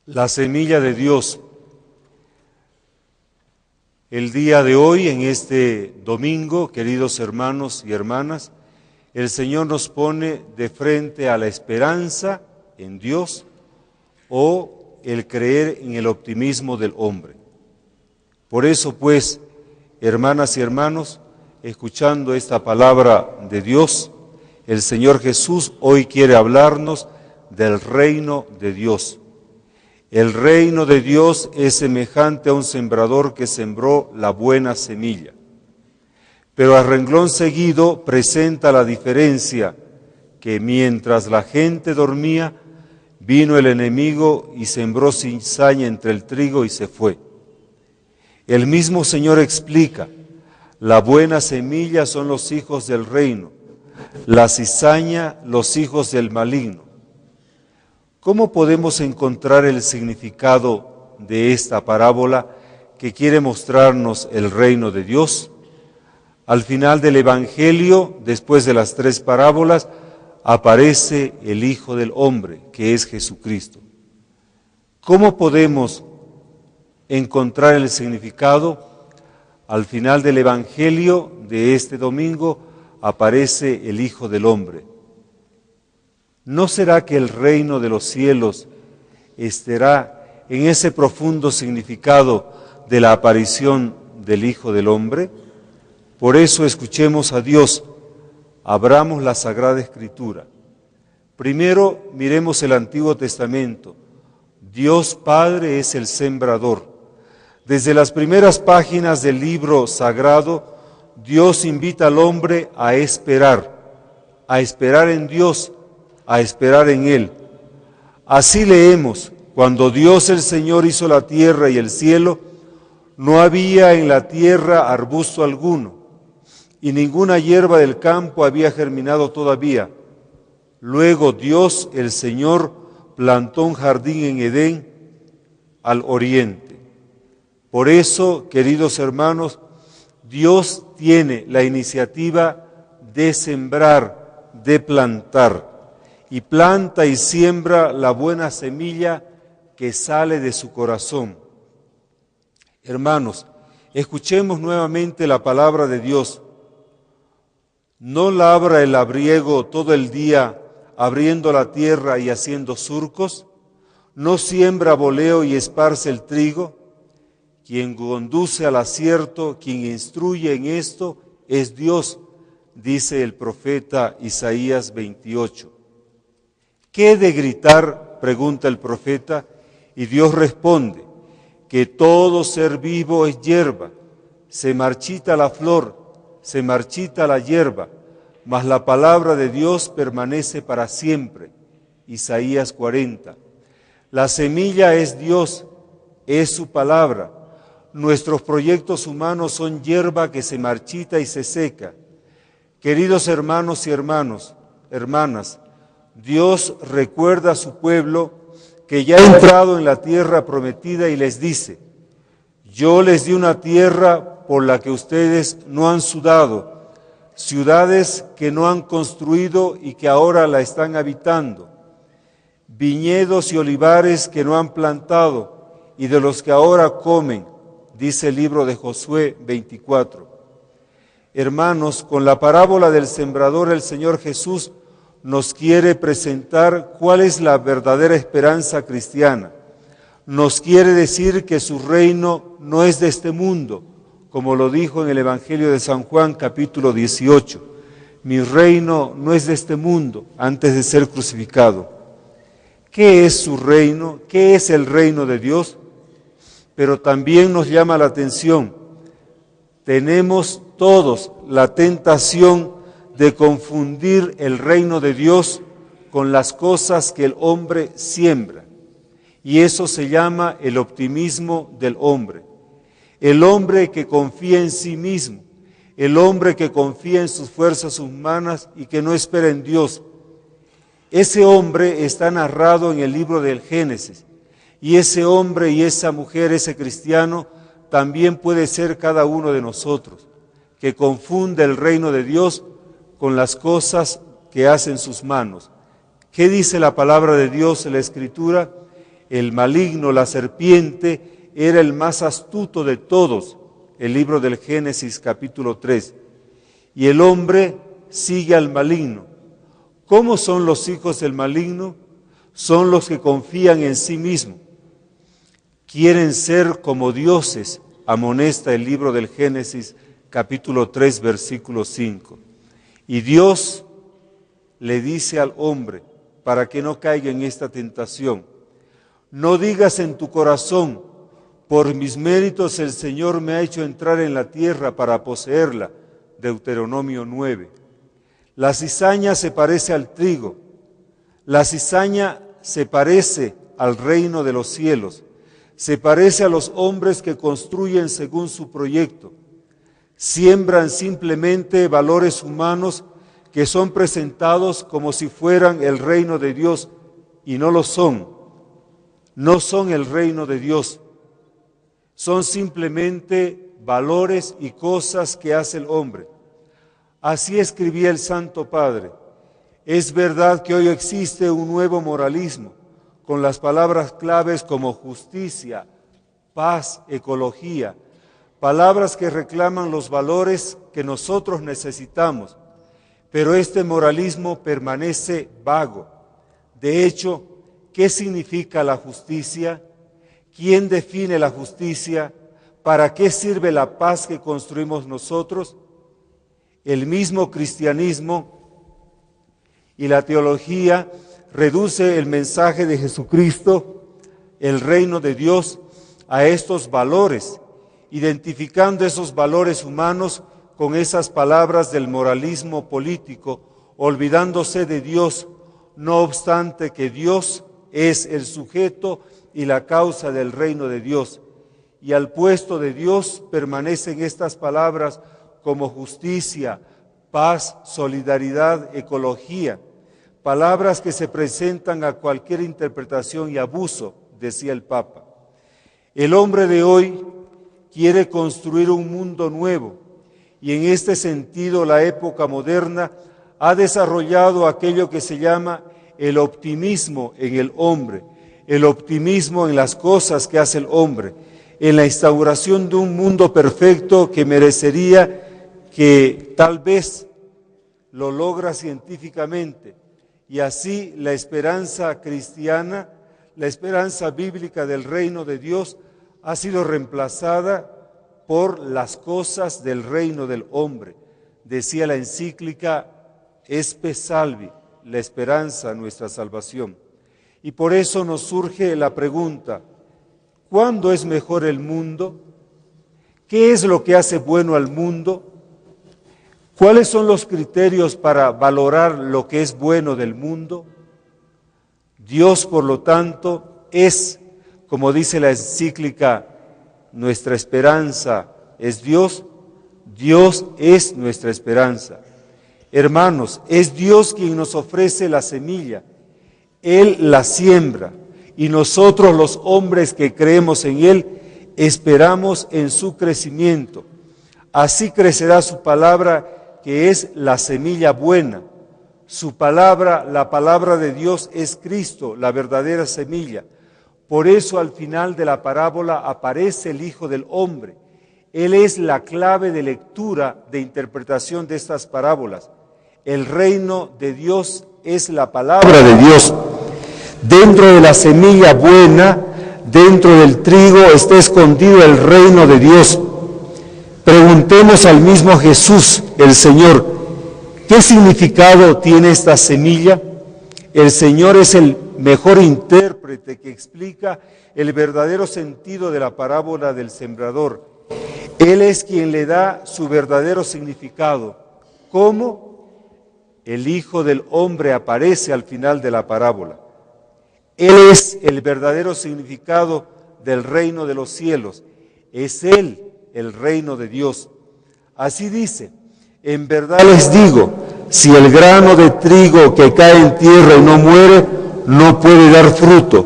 La semilla de Dios. El día de hoy, en este domingo, queridos hermanos y hermanas, el Señor nos pone de frente a la esperanza en Dios o el creer en el optimismo del hombre. Por eso, pues, hermanas y hermanos, escuchando esta palabra de Dios, el Señor Jesús hoy quiere hablarnos del reino de Dios. El reino de Dios es semejante a un sembrador que sembró la buena semilla. Pero a renglón seguido presenta la diferencia que mientras la gente dormía, vino el enemigo y sembró cizaña entre el trigo y se fue. El mismo Señor explica, la buena semilla son los hijos del reino, la cizaña los hijos del maligno. ¿Cómo podemos encontrar el significado de esta parábola que quiere mostrarnos el reino de Dios? Al final del Evangelio, después de las 3 parábolas, aparece el Hijo del Hombre, que es Jesucristo. ¿Cómo podemos encontrar el significado? Al final del Evangelio de este domingo aparece el Hijo del Hombre. ¿No será que el reino de los cielos estará en ese profundo significado de la aparición del Hijo del Hombre? Por eso escuchemos a Dios, abramos la Sagrada Escritura. Primero miremos el Antiguo Testamento. Dios Padre es el sembrador. Desde las primeras páginas del libro sagrado, Dios invita al hombre a esperar en Dios, a esperar en Él. Así leemos, cuando Dios el Señor hizo la tierra y el cielo, no había en la tierra arbusto alguno, y ninguna hierba del campo había germinado todavía. Luego Dios el Señor plantó un jardín en Edén al oriente. Por eso, queridos hermanos, Dios tiene la iniciativa de sembrar, de plantar, y planta y siembra la buena semilla que sale de su corazón. Hermanos, escuchemos nuevamente la palabra de Dios. ¿No labra el labriego todo el día abriendo la tierra y haciendo surcos? ¿No siembra boleo y esparce el trigo? Quien conduce al acierto, quien instruye en esto, es Dios, dice el profeta Isaías 28. ¿Qué he de gritar?, pregunta el profeta, y Dios responde, que todo ser vivo es hierba, se marchita la flor, se marchita la hierba, mas la palabra de Dios permanece para siempre. Isaías 40. La semilla es Dios, es su palabra. Nuestros proyectos humanos son hierba que se marchita y se seca. Queridos hermanos y hermanas, Dios recuerda a su pueblo que ya ha entrado en la tierra prometida y les dice, yo les di una tierra por la que ustedes no han sudado, ciudades que no han construido y que ahora la están habitando, viñedos y olivares que no han plantado y de los que ahora comen, dice el libro de Josué 24. Hermanos, con la parábola del sembrador el Señor Jesús nos quiere presentar cuál es la verdadera esperanza cristiana. Nos quiere decir que su reino no es de este mundo, como lo dijo en el Evangelio de San Juan, capítulo 18. Mi reino no es de este mundo, antes de ser crucificado. ¿Qué es su reino? ¿Qué es el reino de Dios? Pero también nos llama la atención. Tenemos todos la tentación de confundir el reino de Dios con las cosas que el hombre siembra. Y eso se llama el optimismo del hombre. El hombre que confía en sí mismo, el hombre que confía en sus fuerzas humanas y que no espera en Dios. Ese hombre está narrado en el libro del Génesis. Y ese hombre y esa mujer, ese cristiano, también puede ser cada uno de nosotros, que confunde el reino de Dios con las cosas que hacen sus manos. ¿Qué dice la palabra de Dios en la Escritura? El maligno, la serpiente, era el más astuto de todos, el libro del Génesis capítulo 3. Y el hombre sigue al maligno. ¿Cómo son los hijos del maligno? Son los que confían en sí mismos. Quieren ser como dioses, amonesta el libro del Génesis capítulo 3, versículo 5. Y Dios le dice al hombre, para que no caiga en esta tentación, no digas en tu corazón, por mis méritos el Señor me ha hecho entrar en la tierra para poseerla. Deuteronomio 9. La cizaña se parece al trigo, la cizaña se parece al reino de los cielos, se parece a los hombres que construyen según su proyecto, siembran simplemente valores humanos que son presentados como si fueran el reino de Dios y no lo son, no son el reino de Dios, son simplemente valores y cosas que hace el hombre. Así escribía el Santo Padre. Es verdad que hoy existe un nuevo moralismo, con las palabras claves como justicia, paz, ecología, palabras que reclaman los valores que nosotros necesitamos, pero este moralismo permanece vago. De hecho, ¿qué significa la justicia? ¿Quién define la justicia? ¿Para qué sirve la paz que construimos nosotros? El mismo cristianismo y la teología reduce el mensaje de Jesucristo, el reino de Dios, a estos valores, identificando esos valores humanos con esas palabras del moralismo político, olvidándose de Dios, no obstante que Dios es el sujeto y la causa del reino de Dios. Y al puesto de Dios permanecen estas palabras como justicia, paz, solidaridad, ecología, palabras que se presentan a cualquier interpretación y abuso, decía el Papa. El hombre de hoy quiere construir un mundo nuevo y en este sentido la época moderna ha desarrollado aquello que se llama el optimismo en el hombre, el optimismo en las cosas que hace el hombre, en la instauración de un mundo perfecto que merecería que tal vez lo logra científicamente, y así la esperanza cristiana, la esperanza bíblica del reino de Dios ha sido reemplazada por las cosas del reino del hombre. Decía la encíclica Espe Salvi, la esperanza, nuestra salvación. Y por eso nos surge la pregunta, ¿cuándo es mejor el mundo? ¿Qué es lo que hace bueno al mundo? ¿Cuáles son los criterios para valorar lo que es bueno del mundo? Dios, por lo tanto, es, como dice la encíclica, nuestra esperanza es Dios. Dios es nuestra esperanza. Hermanos, es Dios quien nos ofrece la semilla. Él la siembra y nosotros los hombres que creemos en Él esperamos en su crecimiento. Así crecerá su palabra, que es la semilla buena. Su palabra, la palabra de Dios, es Cristo, la verdadera semilla. Por eso al final de la parábola aparece el Hijo del Hombre. Él es la clave de lectura, de interpretación de estas parábolas. El reino de Dios es la palabra de Dios. Dentro de la semilla buena, dentro del trigo, está escondido el reino de Dios. Preguntemos al mismo Jesús, el Señor, ¿qué significado tiene esta semilla? El Señor es el mejor intérprete que explica el verdadero sentido de la parábola del sembrador. Él es quien le da su verdadero significado. ¿Cómo? El Hijo del Hombre aparece al final de la parábola. Él es el verdadero significado del reino de los cielos. Es Él el reino de Dios. Así dice, en verdad les digo, si el grano de trigo que cae en tierra y no muere, no puede dar fruto.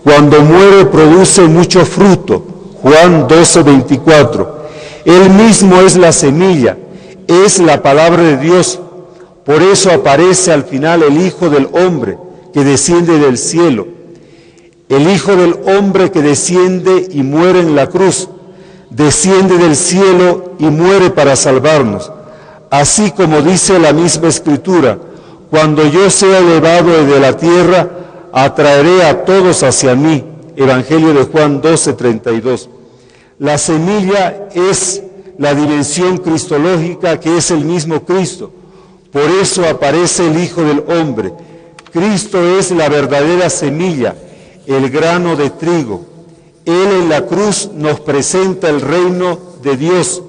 Cuando muere produce mucho fruto. Juan 12:24. Él mismo es la semilla, es la palabra de Dios. Por eso aparece al final el Hijo del Hombre que desciende del cielo. El Hijo del Hombre que desciende y muere en la cruz, desciende del cielo y muere para salvarnos. Así como dice la misma Escritura, cuando yo sea elevado de la tierra, atraeré a todos hacia mí. Evangelio de Juan 12:32. La semilla es la dimensión cristológica que es el mismo Cristo. Por eso aparece el Hijo del Hombre. Cristo es la verdadera semilla, el grano de trigo. Él en la cruz nos presenta el reino de Dios.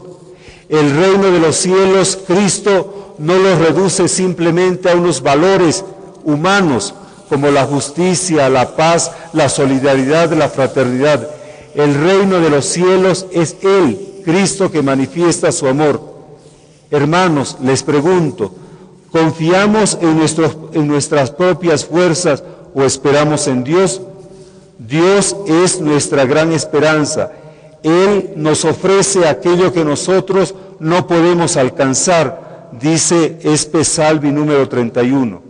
El reino de los cielos, Cristo no lo reduce simplemente a unos valores humanos como la justicia, la paz, la solidaridad, la fraternidad. El reino de los cielos es Él, Cristo, que manifiesta su amor. Hermanos, les pregunto, ¿confiamos en nuestras propias fuerzas o esperamos en Dios? Dios es nuestra gran esperanza. Él nos ofrece aquello que nosotros no podemos alcanzar, dice Espe Salvi número 31.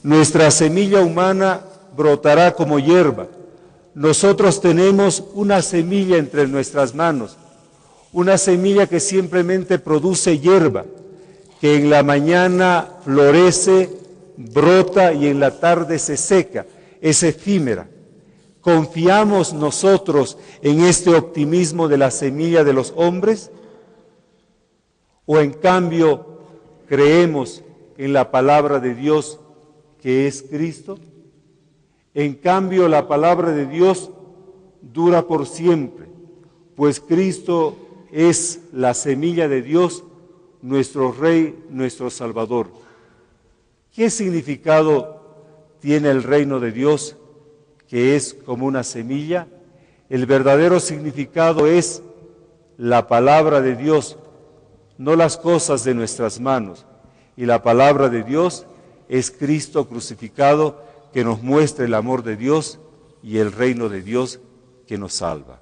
Nuestra semilla humana brotará como hierba. Nosotros tenemos una semilla entre nuestras manos, una semilla que simplemente produce hierba, que en la mañana florece, brota y en la tarde se seca, es efímera. ¿Confiamos nosotros en este optimismo de la semilla de los hombres? ¿O en cambio creemos en la palabra de Dios que es Cristo? En cambio la palabra de Dios dura por siempre, pues Cristo es la semilla de Dios, nuestro Rey, nuestro Salvador. ¿Qué significado tiene el reino de Dios, que es como una semilla? El verdadero significado es la palabra de Dios, no las cosas de nuestras manos. Y la palabra de Dios es Cristo crucificado, que nos muestra el amor de Dios y el reino de Dios que nos salva.